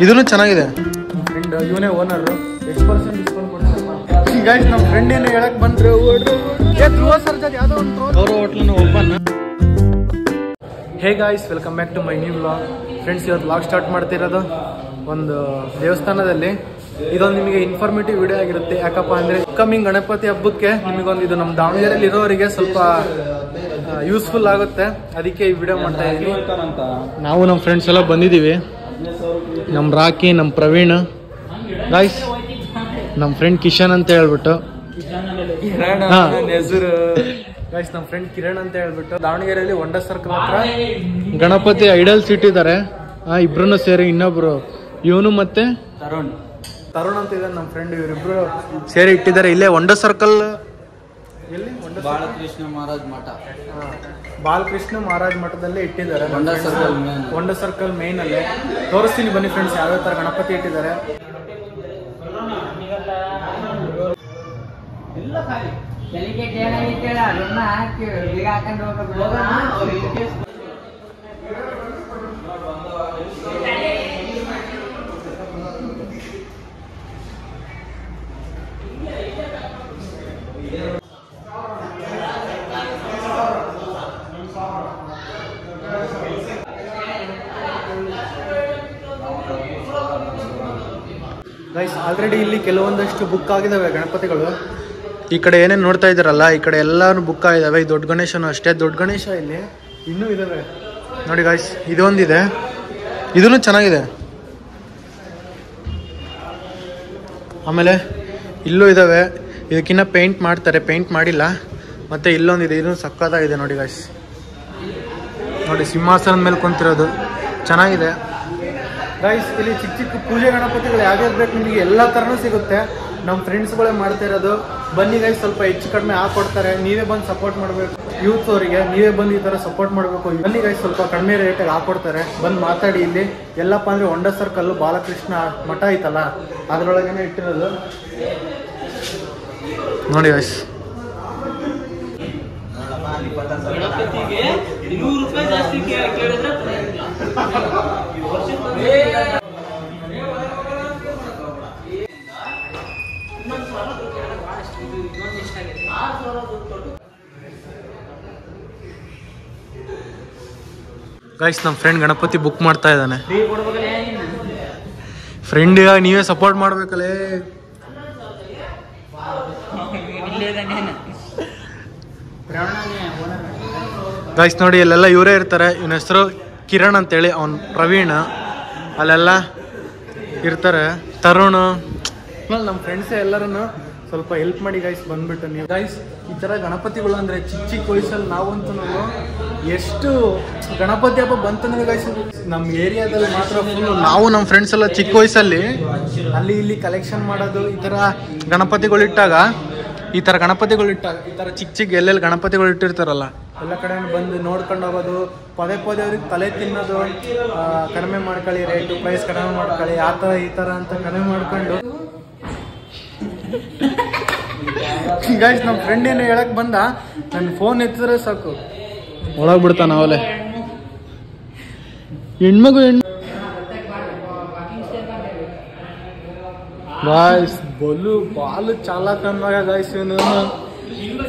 ಇದನ್ನು ಚೆನ್ನಾಗಿದೆ. ಫ್ರೆಂಡ್ ಇವನೇ ಓನರ್. ಎಷ್ಟು ಪರ್ಸೆಂಟ್ ಡಿಸ್ಕೌಂಟ್ ಕೊಡ್ತಾರೆ ಗೈಸ್? ನಮ್ಮ ಫ್ರೆಂಡ್ ಏನು ಹೇಳಕ್ ಬಂದ್ರೆ ಧ್ರುವ ಸರ್ಜಾ ಯಾವುದೋ ಒಂದು ಗೌರವ ಹೋಟ್ಲನ್ನು open. Hey guys, welcome back to my new vlog. Friends, ಇವತ್ತು ವ್ಲಾಗ್ ಸ್ಟಾರ್ಟ್ ಮಾಡ್ತಿರೋದು ಒಂದು ದೇವಸ್ಥಾನದಲ್ಲಿ. ಇದೊಂದು ನಿಮಗೆ ಇನ್ಫಾರ್ಮೇಟಿವ್ ವಿಡಿಯೋ ಆಗಿರುತ್ತೆ. ಯಾಕಪ್ಪ ಅಂದರೆ ಕಮಿಂಗ್ ಗಣಪತಿ ಹಬ್ಬಕ್ಕೆ ನಿಮಗೊಂದು ಇದು ನಮ್ಮ ದಾವಣಗೆರೆಯಲ್ಲಿ ಇರೋರಿಗೆ ಸ್ವಲ್ಪ ಯೂಸ್ಫುಲ್ ಆಗುತ್ತೆ. ಅದಕ್ಕೆ ಈ ವಿಡಿಯೋ ಮಾಡ್ತಾ ಇದ್ದೀವಿ. ನಾವು ನಮ್ಮ ಫ್ರೆಂಡ್ಸ್ ಎಲ್ಲ ಬಂದಿದ್ದೀವಿ. ನಮ್ಮ ರಾಕಿ, ನಮ್ಮ ಪ್ರವೀಣ್, ಗಾಯ್ಸ್ ನಮ್ಮ ಫ್ರೆಂಡ್ ಕಿಶನ್ ಅಂತ ಹೇಳ್ಬಿಟ್ಟು, ಗಾಯ್ಸ್ ನಮ್ಮ ಫ್ರೆಂಡ್ ಕಿರಣ್ ಅಂತ ಹೇಳ್ಬಿಟ್ಟು ದಾವಣಗೆರೆಯಲ್ಲಿ ಒಂಡ ಸರ್ಕಲ್ ಹತ್ರ ಗಣಪತಿ ಐಡಲ್ಸ್ ಇಟ್ಟಿದ್ದಾರೆ. ಇಬ್ರು ಸೇರಿ, ಇನ್ನೊಬ್ರು ಇವನು ಮತ್ತೆ ತರುಣ್ ಅಂತ ಇದ್ದಾರೆ ನಮ್ಮ ಫ್ರೆಂಡ್. ಇವರಿಬ್ರು ಸೇರಿ ಇಟ್ಟಿದ್ದಾರೆ ಇಲ್ಲೇ ಒಂಡ ಸರ್ಕಲ್. ಎಲ್ಲಿ? ಬಾಲಕೃಷ್ಣ ಮಹಾರಾಜ್ ಮಠ. ಬಾಲಕೃಷ್ಣ ಮಹಾರಾಜ್ ಮಠದಲ್ಲೇ ಇಟ್ಟಿದ್ದಾರೆ. ಒಂಡ ಸರ್ಕಲ್ ಮೇನ್ ಅಲ್ಲೇ ತೋರಿಸ್ತೀನಿ ಬನ್ನಿ ಫ್ರೆಂಡ್ಸ್, ಯಾವ್ಯಾವ ತರ ಗಣಪತಿ ಇಟ್ಟಿದ್ದಾರೆ. ಗೈಸ್ ಆಲ್ರೆಡಿ ಇಲ್ಲಿ ಕೆಲವೊಂದಷ್ಟು ಬುಕ್ ಆಗಿದಾವೆ ಗಣಪತಿಗಳು. ಈ ಕಡೆ ಏನೇನು ನೋಡ್ತಾ ಇದ್ದಾರಲ್ಲ, ಈ ಕಡೆ ಎಲ್ಲಾನು ಬುಕ್ ಆಗಿದಾವೆ. ಈ ದೊಡ್ಡ ಗಣೇಶನು ಅಷ್ಟೇ. ದೊಡ್ಡ ಗಣೇಶ ಇಲ್ಲಿ ಇನ್ನೂ ಇದಾವೆ ನೋಡಿ ಗೈಸ್. ಇದೊಂದಿದೆ, ಇದೂ ಚೆನ್ನಾಗಿದೆ. ಆಮೇಲೆ ಇಲ್ಲೂ ಇದಾವೆ. ಇದಕ್ಕಿನ್ನ ಪೇಂಟ್ ಮಾಡ್ತಾರೆ, ಪೇಂಟ್ ಮಾಡಿಲ್ಲ. ಮತ್ತೆ ಇಲ್ಲೊಂದಿದೆ, ಇದೂ ಸಕ್ಕತ್ತಾಗಿದೆ ನೋಡಿ ಗೈಸ್. ನೋಡಿ ಸಿಂಹಾಸನದ ಮೇಲೆ ಕುಂತಿರೋದು ಚೆನ್ನಾಗಿದೆ ಗೈಸ್. ಇಲ್ಲಿ ಚಿಕ್ಕ ಚಿಕ್ಕ ಪೂಜೆ ಗಣಪತಿಗಳು ಯಾವ್ಯಾವ್ದು ಬೇಕು ನಿಮಗೆ ಎಲ್ಲ ಥರನೂ ಸಿಗುತ್ತೆ. ನಮ್ಮ ಫ್ರೆಂಡ್ಸ್ಗಳೇ ಮಾಡ್ತಾ ಇರೋದು. ಬನ್ನಿ ಗೈಸ್, ಸ್ವಲ್ಪ ಹೆಚ್ಚು ಕಡಿಮೆ ಹಾಕೊಡ್ತಾರೆ. ನೀವೇ ಬಂದು ಸಪೋರ್ಟ್ ಮಾಡಬೇಕು. ಯೂತ್ ಅವರಿಗೆ ನೀವೇ ಬಂದು ಈ ಥರ ಸಪೋರ್ಟ್ ಮಾಡಬೇಕು. ಬನ್ನಿ ಗೈಸ್, ಸ್ವಲ್ಪ ಕಡಿಮೆ ರೇಟಾಗಿ ಹಾಕೊಡ್ತಾರೆ. ಬಂದು ಮಾತಾಡಿ. ಇಲ್ಲಿ ಎಲ್ಲಪ್ಪ ಅಂದರೆ ಒಂಡ ಸರ್ಕಲ್ಲು ಬಾಲಕೃಷ್ಣ ಮಠ ಐತಲ್ಲ, ಅದರೊಳಗೇನೆ ಇಟ್ಟಿರೋದು ನೋಡಿ ಗೈಸ್. ಗೈಸ್ ನಮ್ಮ ಫ್ರೆಂಡ್ ಗಣಪತಿ ಬುಕ್ ಮಾಡ್ತಾ ಇದ್ದಾನೆ. ಫ್ರೆಂಡಿಗ ನೀವೇ ಸಪೋರ್ಟ್ ಮಾಡ್ಬೇಕಲ್ಲೇ. ಗೈಸ್ ನೋಡಿ ಅಲ್ಲೆಲ್ಲ ಇವರೇ ಇರ್ತಾರೆ. ಇವನ ಹೆಸರು ಕಿರಣ್ ಅಂತೇಳಿ, ಅವನು ಪ್ರವೀಣ್. ಅಲ್ಲೆಲ್ಲ ಇರ್ತಾರೆ ತರುಣ್. ನಮ್ಮ ಫ್ರೆಂಡ್ಸೇ ಎಲ್ಲರೂ ಸ್ವಲ್ಪ ಹೆಲ್ಪ್ ಮಾಡಿ ಗೈಸ್ ಬಂದ್ಬಿಟ್ಟು ನೀವು. ಗೈಸ್ ಈ ಥರ ಗಣಪತಿಗಳು ಅಂದರೆ ಚಿಕ್ಕ ಚಿಕ್ಕ ವಯಸ್ಸಲ್ಲಿ ನಾವಂತೂ ಎಷ್ಟು ಗಣಪತಿ ಹಬ್ಬ ಬಂತಂದ್ರೆ ಗೈಸ್ ನಮ್ಮ ಏರಿಯಾದಲ್ಲಿ ಮಾತ್ರ ನಾವು ನಮ್ಮ ಫ್ರೆಂಡ್ಸ್ ಎಲ್ಲ ಚಿಕ್ಕ ವಯಸ್ಸಲ್ಲಿ ಅಲ್ಲಿ ಇಲ್ಲಿ ಕಲೆಕ್ಷನ್ ಮಾಡೋದು. ಈ ಥರ ಗಣಪತಿಗಳಿಟ್ಟಾಗ ಈ ಥರ ಚಿಕ್ಕ ಚಿಕ್ಕ ಎಲ್ಲೆಲ್ಲಿ ಗಣಪತಿಗಳು ಇಟ್ಟಿರ್ತಾರಲ್ಲ, ಎಲ್ಲ ಕಡೆ ಬಂದು ನೋಡ್ಕೊಂಡು ಹೋಗೋದು. ಪದೇ ಪದೇ ಅವ್ರಿಗೆ ತಲೆ ತಿನ್ನೋದು. ಕಡಿಮೆ ಮಾಡ್ಕೊಳ್ಳಿ, ರೇಟು ಪ್ರೈಸ್ ಕಡಿಮೆ ಮಾಡ್ಕೊಳ್ಳಿ, ಆ ಥರ ಈ ಥರ ಅಂತ ಕಡಿಮೆ ಮಾಡ್ಕೊಂಡು ಗೈಸ್ ನಮ್ಮ ಫ್ರೆಂಡ್ ಏನು ಹೇಳಕ್ ಬಂದ, ನನ್ನ ಫೋನ್ ಎತ್ತಿದ್ರೆ ಸಾಕು ಒಳಗೆ ಬಿಡ್ತಾನ ಅವಲೇ. ಹೆಣ್ಮಗು ಗಾಯ್ಸ್ ಬಾಲು ಚಾಲಾಕ್ ಅಂದಾಗ ಗಾಯ್ಸ್ ಇವನು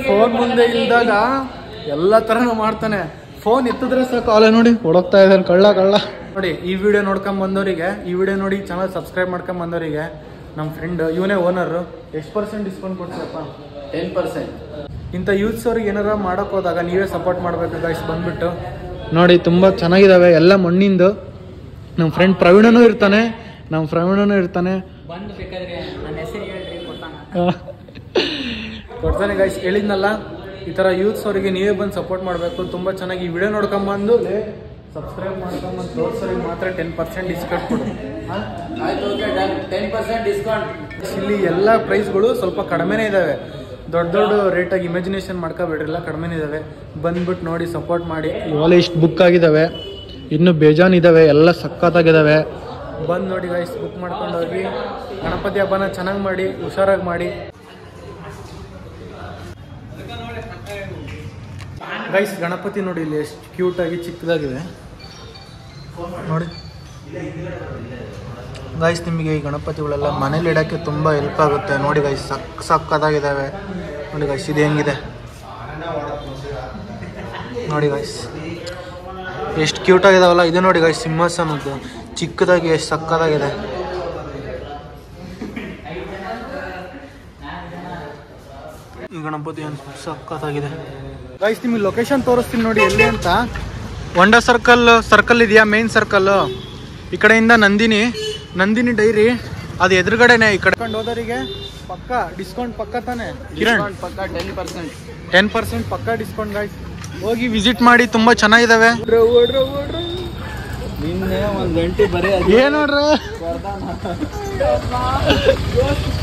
ಫೋನ್ ಮುಂದೆ ಇಲ್ದಾಗ ಎಲ್ಲ ಥರನೂ ಮಾಡ್ತಾನೆ. ಫೋನ್ ಎತ್ತಿದ್ರೆ ಸಾಕು ಅವಲೇ ನೋಡಿ ಹೊಡೋಗ್ತಾ ಇದ್ದಾನೆ ಕಳ್ಳ. ನೋಡಿ ಈ ವಿಡಿಯೋ ನೋಡ್ಕೊಂಡ್ ಬಂದವರಿಗೆ, ಈ ವಿಡಿಯೋ ನೋಡಿ ಚಾನಲ್ ಸಬ್ಸ್ಕ್ರೈಬ್ ಮಾಡ್ಕೊಂಡ್ ಬಂದವರಿಗೆ ನಮ್ಮ ಫ್ರೆಂಡ್ ಇವನೇ ಓನರು. ಎಷ್ಟು ಪರ್ಸೆಂಟ್ ಡಿಸ್ಕೌಂಟ್ ಕೊಡ್ತೀರಪ್ಪ? 10%. ಇಂಥ ಯೂತ್ಸ್ ಅವ್ರಿಗೆ ಏನಾರ ಮಾಡೋಕೆ ಹೋದಾಗ ನೀವೇ ಸಪೋರ್ಟ್ ಮಾಡಬೇಕು ಗೈಸ್. ಬಂದ್ಬಿಟ್ಟು ನೋಡಿ ತುಂಬ ಚೆನ್ನಾಗಿದ್ದಾವೆ, ಎಲ್ಲ ಮಣ್ಣಿಂದು. ನಮ್ಮ ಫ್ರೆಂಡ್ ಪ್ರವೀಣನೂ ಇರ್ತಾನೆ. ಕೊಡ್ತಾನೆ ಗೈಸ್. ಹೇಳಿದ್ನಲ್ಲ, ಈ ಥರ ಯೂತ್ಸ್ ಅವರಿಗೆ ನೀವೇ ಬಂದು ಸಪೋರ್ಟ್ ಮಾಡಬೇಕು. ತುಂಬ ಚೆನ್ನಾಗಿ ಈ ವಿಡಿಯೋ ನೋಡ್ಕೊಂಬಂದು ಸಬ್ಸ್ಕ್ರೈಬ್ ಮಾಡ್ಕೊಂಬಂದು ತೋರ್ಸೋರಿಗೆ ಮಾತ್ರ 10% ಡಿಸ್ಕೌಂಟ್ ಕೊಡು. 10% ಡಿಸ್ಕೌಂಟ್. ಇಲ್ಲಿ ಎಲ್ಲ ಪ್ರೈಸ್ಗಳು ಸ್ವಲ್ಪ ಕಡಿಮೆನೇ ಇದ್ದಾವೆ. ದೊಡ್ಡ ರೇಟಾಗಿ ಇಮ್ಯಾಜಿನೇಷನ್ ಮಾಡ್ಕೋಬೇಡ್ರಿಲ್ಲ, ಕಡಿಮೆನೇ ಇದ್ದಾವೆ. ಬಂದ್ಬಿಟ್ಟು ನೋಡಿ ಸಪೋರ್ಟ್ ಮಾಡಿ. ಇವಾಗ ಇಷ್ಟು ಬುಕ್ ಆಗಿದ್ದಾವೆ, ಇನ್ನೂ ಬೇಜಾನ್ ಇದ್ದಾವೆ, ಎಲ್ಲ ಸಖತ್ತಾಗಿದ್ದಾವೆ. ಬಂದು ನೋಡಿ ಗೈಸ್, ಬುಕ್ ಮಾಡ್ಕೊಂಡು ಹೋಗಿ ಗಣಪತಿ ಹಬ್ಬನ ಚೆನ್ನಾಗಿ ಮಾಡಿ, ಹುಷಾರಾಗಿ ಮಾಡಿ ಗೈಸ್. ಗಣಪತಿ ನೋಡಿ ಇಲ್ಲಿ ಎಷ್ಟು ಕ್ಯೂಟಾಗಿ ಚಿಕ್ಕದಾಗಿದೆ ನೋಡಿ. ಗೈಸ್ ನಿಮಗೆ ಈ ಗಣಪತಿಗಳೆಲ್ಲ ಮನೇಲಿ ಇಡೋಕ್ಕೆ ತುಂಬ ಹೆಲ್ಪ್ ಆಗುತ್ತೆ. ನೋಡಿ ಗೈಸ್ ಸಕ್ಕತ್ತಾಗಿದ್ದಾವೆ. ನೋಡಿ ಗೈಸ್ ಇದು ಹೆಂಗಿದೆ ನೋಡಿ ಗೈಸ್, ಎಷ್ಟು ಕ್ಯೂಟಾಗಿದ್ದಾವಲ್ಲ. ಇದು ನೋಡಿ ಗೈಸ್ ಸಿಂಹಾಸನದ್ದು ಚಿಕ್ಕದಾಗಿ ಎಷ್ಟು ಸಕ್ಕತ್ತಾಗಿದೆ. ಈ ಗಣಪತಿ ಸಕ್ಕತ್ತಾಗಿದೆ ಗೈಸ್. ನಿಮಗೆ ಲೊಕೇಶನ್ ತೋರಿಸ್ತೀನಿ ನೋಡಿ ಎಲ್ಲಿ ಅಂತ. ವಂಡರ್ ಸರ್ಕಲ್ ಇದೆಯಾ, ಮೇನ್ ಸರ್ಕಲ್. ಈ ಕಡೆಯಿಂದ ನಂದಿನಿ ಡೈರಿ ಅದು ಎದುರುಗಡೆನೆ. ಈ ಕಡೆ ಹೋದವರಿಗೆ ಪಕ್ಕ ಡಿಸ್ಕೌಂಟ್ ಪಕ್ಕ ತಾನೆ ಕಿರಣ್? ಪಕ್ಕ 10%. 10% ಪಕ್ಕ ಡಿಸ್ಕೌಂಟ್ ಗೈಸ್. ಹೋಗಿ ವಿಸಿಟ್ ಮಾಡಿ, ತುಂಬ ಚೆನ್ನಾಗಿದ್ದಾವೆ. ನಿನ್ನೆ 1 ಗಂಟೆ ಬರೀ ಏನ್ ನೋಡ್ರ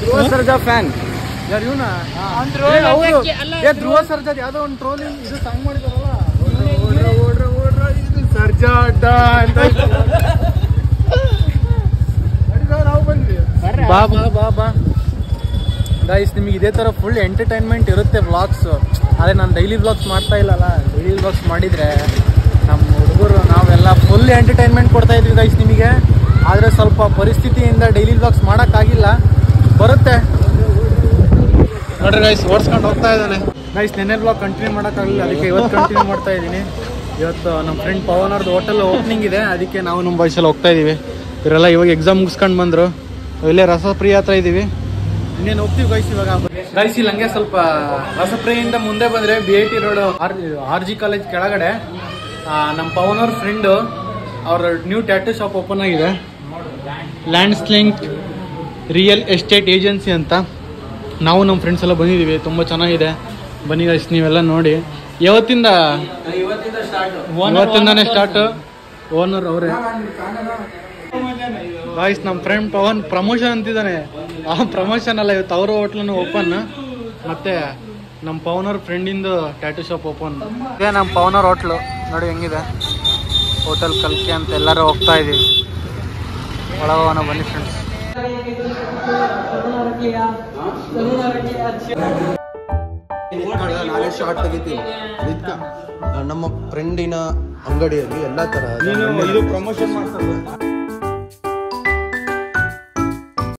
ಧ್ರುವ ಸರ್ಜಾ ಫ್ಯಾನ್. ಯಾರು ಇವನ? ಧ್ರುವ ಸರ್ಜಾ ಯಾವ್ದೋ ಒಂದು ಟ್ರೋಲಿಂಗ್ ಇದು ಸಾಂಗ್ ಮಾಡಿದಾರಲ್ಲ, ಇದು ಸರ್ಜಾ ಅಡ್ಡ ಅಂತ. ನಾವು ಬಂದ್ವಿ. ಬಾ ಬಾ ಬಾ ಬಾ ಗೈಸ್, ನಿಮಗೆ ಇದೇ ಥರ ಫುಲ್ ಎಂಟರ್ಟೈನ್ಮೆಂಟ್ ಇರುತ್ತೆ ವ್ಲಾಗ್ಸ್. ಆದರೆ ನಾನು ಡೈಲಿ ವ್ಲಾಗ್ಸ್ ಮಾಡ್ತಾ ಇಲ್ಲಲ್ಲ. ಡೈಲಿ ವ್ಲಾಗ್ಸ್ ಮಾಡಿದರೆ ನಮ್ಮ ಹುಡುಗರು ನಾವೆಲ್ಲ ಫುಲ್ ಎಂಟರ್ಟೈನ್ಮೆಂಟ್ ಕೊಡ್ತಾ ಇದ್ವಿ ಗೈಸ್ ನಿಮಗೆ. ಆದರೆ ಸ್ವಲ್ಪ ಪರಿಸ್ಥಿತಿಯಿಂದ ಡೈಲಿ ವ್ಲಾಗ್ಸ್ ಮಾಡೋಕ್ಕಾಗಿಲ್ಲ. ಬರುತ್ತೆ ನೋಡ್ರಿ ಗೈಸ್, ಓಡಿಸ್ಕೊಂಡು ಹೋಗ್ತಾ ಇದ್ದಾನೆ ಗೈಸ್. ನೆನ್ನೆ ವ್ಲಾಗ್ ಕಂಟಿನ್ಯೂ ಮಾಡೋಕ್ಕಾಗಲಿಲ್ಲ, ಅದಕ್ಕೆ ಇವತ್ತು ಕಂಟಿನ್ಯೂ ಮಾಡ್ತಾ ಇದ್ದೀನಿ. ಇವತ್ತು ನಮ್ಮ ಫ್ರೆಂಡ್ ಪವನ್ ಅವ್ರದ್ದು ಹೋಟೆಲ್ ಓಪನಿಂಗ್ ಇದೆ, ಅದಕ್ಕೆ ನಾವು ನಮ್ಮ ಬಾಯ್ಸಲ್ಲಿ ಹೋಗ್ತಾ ಇದ್ದೀವಿ. ಇವರೆಲ್ಲ ಇವಾಗ ಎಕ್ಸಾಮ್ ಮುಗಿಸ್ಕೊಂಡು ಬಂದರು. ಇಲ್ಲೇ ರಸಪ್ರಿಯ ಹತ್ರ ಇದ್ದೀವಿ, ಇನ್ನೇನು ಹೋಗ್ತೀವಿ ಗೈಸ್ ಇವಾಗ. ಗೈಸ್ ಇಲ್ಲಿ ಹಂಗೆ ಸ್ವಲ್ಪ ರಸಪ್ರಿಯಿಂದ ಮುಂದೆ ಬಂದರೆ BIT ರೋಡ್ RG ಕಾಲೇಜ್ ಕೆಳಗಡೆ ನಮ್ಮ ಪವನ್ ಅವ್ರ ಫ್ರೆಂಡು ಅವ್ರ ನ್ಯೂ ಟ್ಯಾಟೂ ಶಾಪ್ ಓಪನ್ ಆಗಿದೆ, ಲ್ಯಾಂಡ್ಸ್ಲಿಂಕ್ ರಿಯಲ್ ಎಸ್ಟೇಟ್ ಏಜೆನ್ಸಿ ಅಂತ. ನಾವು ನಮ್ಮ ಫ್ರೆಂಡ್ಸ್ ಎಲ್ಲ ಬಂದಿದ್ದೀವಿ, ತುಂಬ ಚೆನ್ನಾಗಿದೆ. ಬನ್ನಿ ಗೈಸ್ ನೀವೆಲ್ಲ ನೋಡಿ. ಇವತ್ತಿಂದಾನೇ ಸ್ಟಾರ್ಟ್. ಓನರ್ ಅವರೇ ಗಾಯ್ಸ್. ನಮ್ಮ ಫ್ರೆಂಡ್ ಪವನ್ ಪ್ರಮೋಷನ್ ಅಂತಿದ್ದಾನೆ. ಆ ಪ್ರಮೋಷನ್ ಅಲ್ಲ, ಇವತ್ತು ಅವ್ರ ಹೋಟ್ಲನ್ನು ಓಪನ್. ಮತ್ತೆ ನಮ್ಮ ಪವನ್ ಅವ್ರ ಫ್ರೆಂಡಿಂದು ಟ್ಯಾಟೂ ಶಾಪ್ ಓಪನ್. ಇದೇ ನಮ್ಮ ಪವನ್ ಅವ್ರ ಹೋಟ್ಲು ನೋಡಿ ಹೆಂಗಿದೆ. ಹೋಟೆಲ್ ಕಲ್ಕೆ ಅಂತ ಎಲ್ಲರೂ ಹೋಗ್ತಾ ಇದ್ದೀವಿ. ಒಳಗೋಣ ಬನ್ನಿ ಫ್ರೆಂಡ್ಸ್. ನಾಳೆ ಶಾರ್ಟ್ ತೆಗಿತೀನಿ. ನಮ್ಮ ಫ್ರೆಂಡಿನ ಅಂಗಡಿಯಲ್ಲಿ ಎಲ್ಲ ತರ ಇದು ಪ್ರಮೋಷನ್ ಮಾಡ್ತಾರೆ.